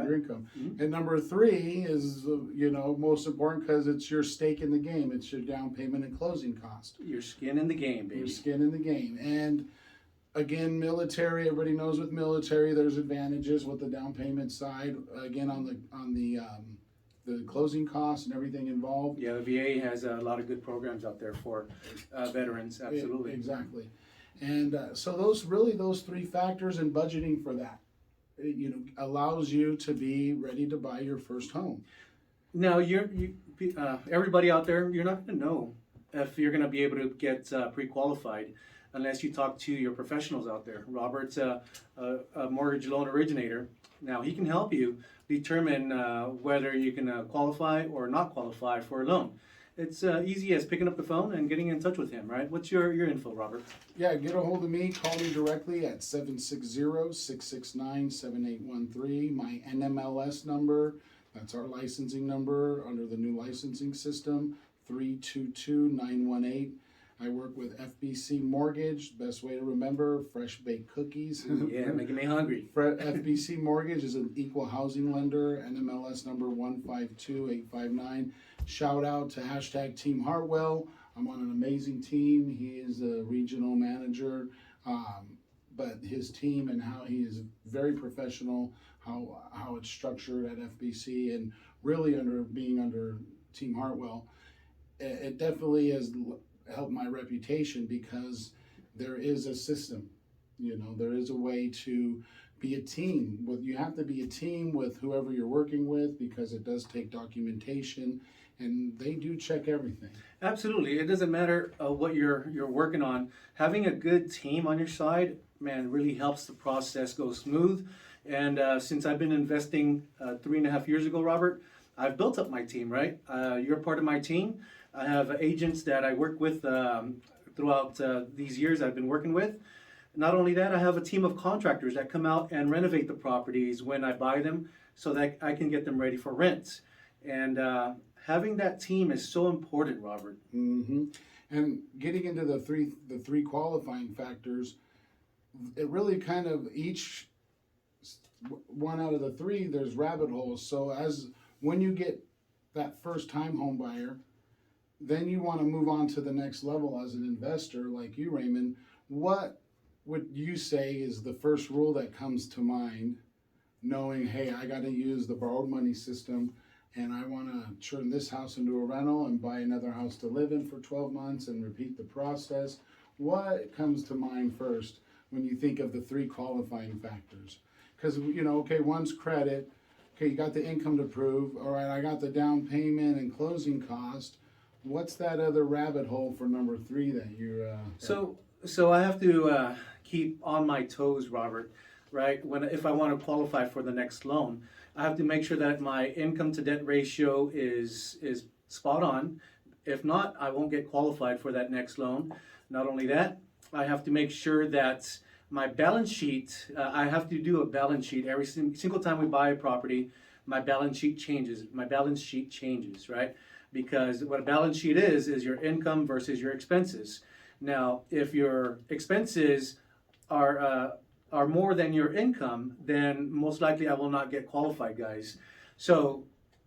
your income. And number three is, most important because it's your stake in the game. It's your down payment and closing cost. Your skin in the game, baby. Your skin in the game. And again, military, everybody knows with military, there's advantages with the down payment side. Again, on the closing costs and everything involved. Yeah, the VA has a lot of good programs out there for veterans. Absolutely. Exactly. And so those three factors and budgeting for that, allows you to be ready to buy your first home. Now, everybody out there, you're not going to know if you're going to be able to get pre-qualified unless you talk to your professionals out there. Robert's a mortgage loan originator. Now, he can help you determine whether you can qualify or not qualify for a loan. It's easy as picking up the phone and getting in touch with him, right? What's your info, Robert? Yeah, get a hold of me. Call me directly at 760-669-7813. My NMLS number, that's our licensing number under the new licensing system, 322-918. I work with FBC Mortgage. Best way to remember, fresh baked cookies. Yeah, making me hungry. FBC Mortgage is an equal housing lender. NMLS number 152859. Shout out to # Team Hartwell. I'm on an amazing team. He is a regional manager, but his team and how he is very professional, how it's structured at FBC, and really being under Team Hartwell, it definitely has help my reputation because there is a system. There is a way to be a team. You have to be a team with whoever you're working with because it does take documentation, and they do check everything. Absolutely. It doesn't matter what you're working on. Having a good team on your side, man, really helps the process go smooth. And since I've been investing 3.5 years ago, Robert, I've built up my team, right? You're part of my team. I have agents that I work with throughout these years I've been working with. Not only that, I have a team of contractors that come out and renovate the properties when I buy them so that I can get them ready for rent. And having that team is so important, Robert. Mm-hmm. And getting into the three qualifying factors, it really kind of each one out of the three, there's rabbit holes. So when you get that first time home buyer, then you want to move on to the next level as an investor like you, Raymond. What would you say is the first rule that comes to mind, knowing, hey, I got to use the borrowed money system and I want to turn this house into a rental and buy another house to live in for 12 months and repeat the process? What comes to mind first when you think of the three qualifying factors? Because, okay, one's credit. Okay, you got the income to prove. All right, I got the down payment and closing cost. What's that other rabbit hole for number three that you're... So I have to keep on my toes, Robert, right? If I want to qualify for the next loan, I have to make sure that my income to debt ratio is spot on. If not, I won't get qualified for that next loan. Not only that, I have to make sure that my balance sheet, I have to do a balance sheet every single time we buy a property. My balance sheet changes. Right? Because what a balance sheet is your income versus your expenses. Now, if your expenses are more than your income, then most likely I will not get qualified, guys. So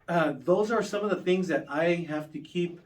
those are some of the things that I have to keep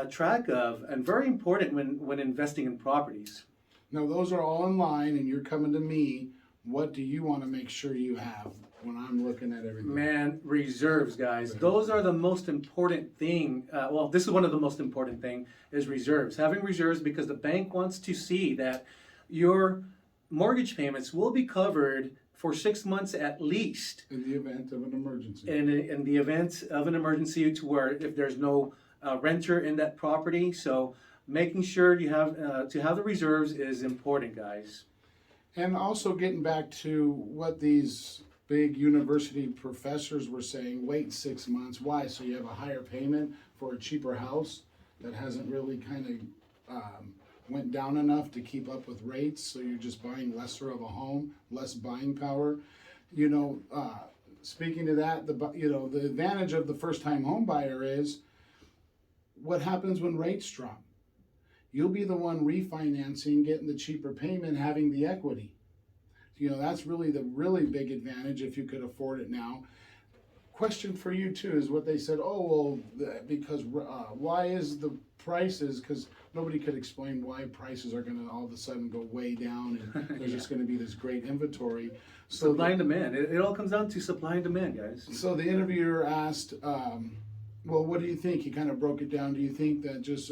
track of, and very important when investing in properties. Now, those are all in line, and you're coming to me. What do you want to make sure you have when I'm looking at everything? Man, reserves, guys. Those are the most important thing. This is one of the most important thing is reserves. Having reserves, because the bank wants to see that your mortgage payments will be covered for 6 months at least. In the event of an emergency. In the event of an emergency, to where if there's no renter in that property. So making sure you have to have the reserves is important, guys. And also getting back to what these big university professors were saying, wait 6 months. Why? So you have a higher payment for a cheaper house that hasn't really kind of went down enough to keep up with rates. So you're just buying lesser of a home, less buying power. Speaking to that, the advantage of the first-time home buyer is what happens when rates drop. You'll be the one refinancing, getting the cheaper payment, having the equity. That's really the really big advantage if you could afford it now. question for you too is what they said. Oh well, because why is the prices? Because nobody could explain why prices are going to all of a sudden go way down, and there's just going to be this great inventory. So Supply and demand. It all comes down to supply and demand, guys. So the interviewer asked, well, what do you think? He kind of broke it down. Do you think that just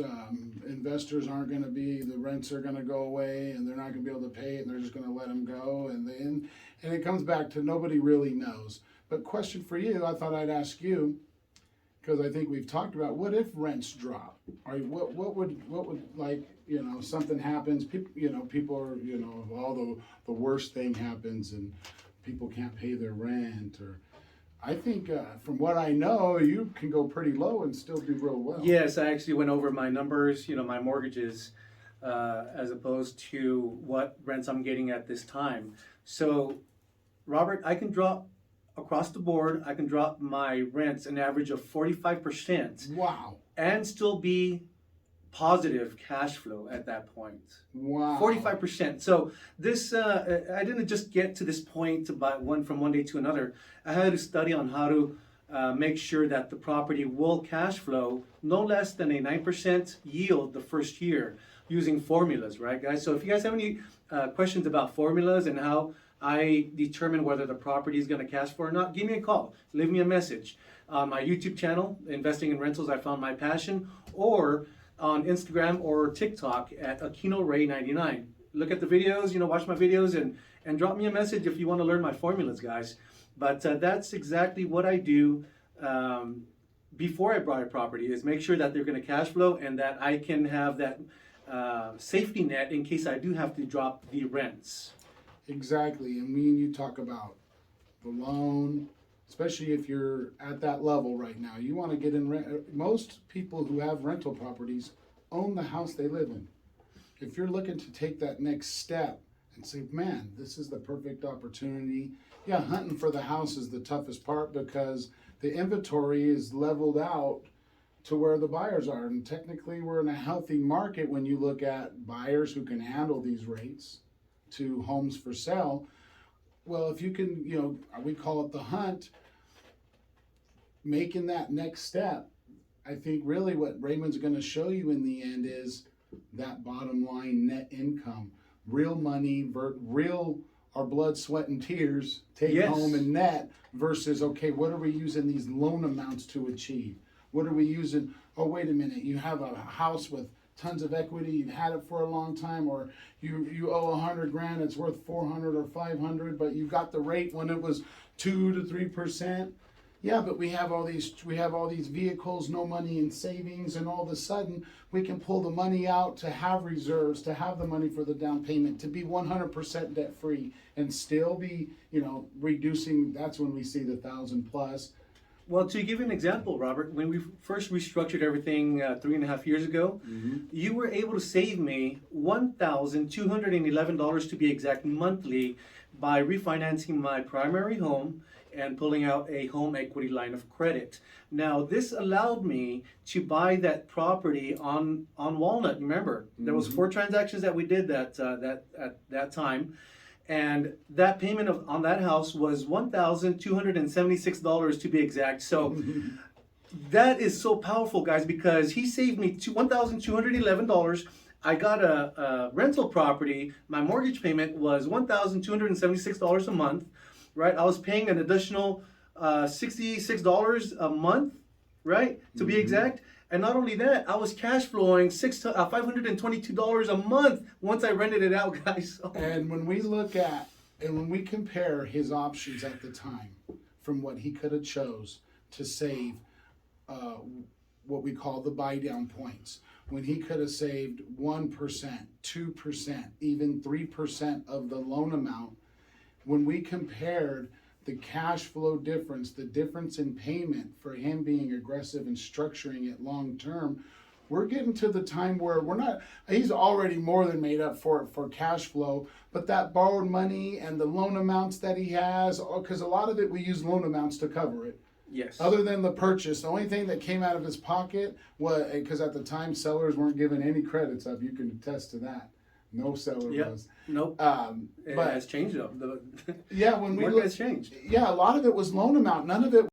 investors aren't going to be, the rents are going to go away and they're not going to be able to pay it and they're just going to let them go? And it comes back to nobody really knows. But question for you, I thought I'd ask you, because I think we've talked about, what if rents drop? What would like, something happens, people are, all the worst thing happens and people can't pay their rent, or I think from what I know, you can go pretty low and still do real well. Yes, I actually went over my numbers, my mortgages, as opposed to what rents I'm getting at this time. So, Robert, I can drop across the board, I can drop my rents an average of 45%. Wow. And still be positive cash flow at that point. Wow. 45%. So this, I didn't just get to this point from one day to another. I had to study on how to make sure that the property will cash flow no less than a 9% yield the first year using formulas, right, guys? So if you guys have any questions about formulas and how I determine whether the property is going to cash flow or not, give me a call, leave me a message. On my YouTube channel, Investing in Rentals, I Found My Passion, or on Instagram or TikTok at AquinoRay99. Look at the videos, watch my videos and drop me a message if you want to learn my formulas, guys. But that's exactly what I do before I buy a property, is make sure that they're going to cash flow and that I can have that safety net in case I do have to drop the rents. Exactly. And me and you talk about the loan, especially if you're at that level right now. You want to get in rent. Most people who have rental properties own the house they live in. If you're looking to take that next step and say, man, this is the perfect opportunity. Yeah, hunting for the house is the toughest part because the inventory is leveled out to where the buyers are. And technically we're in a healthy market when you look at buyers who can handle these rates to homes for sale. Well, if you can, we call it the hunt, making that next step, I think really what Raymond's going to show you in the end is that bottom line net income, real money, real our blood, sweat, and tears take Yes. home and net versus, okay, what are we using these loan amounts to achieve? What are we using? Oh, wait a minute, you have a house with tons of equity, you've had it for a long time, or you owe $100,000, it's worth 400 or 500, but you got the rate when it was 2 to 3%. Yeah, but we have all these vehicles, no money in savings, and all of a sudden we can pull the money out to have reserves, to have the money for the down payment, to be 100% debt free, and still be, reducing. That's when we see the 1,000 plus. Well, to give you an example, Robert, when we first restructured everything 3.5 years ago, you were able to save me $1,211 to be exact monthly by refinancing my primary home and pulling out a home equity line of credit. Now, this allowed me to buy that property on Walnut. Remember, there was 4 transactions that we did at that time. And that payment on that house was $1,276 to be exact. So that is so powerful, guys, because he saved me $1,211. I got a rental property. My mortgage payment was $1,276 a month, right? I was paying an additional $66 a month, right? To be exact. And not only that, I was cash flowing $522 a month once I rented it out, guys. Oh. And when we look at, and when we compare his options at the time from what he could have chose to save what we call the buy down points, when he could have saved 1%, 2%, even 3% of the loan amount, when we compared the cash flow difference, the difference in payment for him being aggressive and structuring it long term, we're getting to the time where he's already more than made up for it for cash flow, but that borrowed money and the loan amounts that he has, because a lot of it we use loan amounts to cover it. Yes. Other than the purchase, the only thing that came out of his pocket was, because at the time sellers weren't giving any credits up, you can attest to that. No seller was. Nope. But it has changed though. Yeah, when we Market look, has changed. Yeah, a lot of it was loan amount. None of it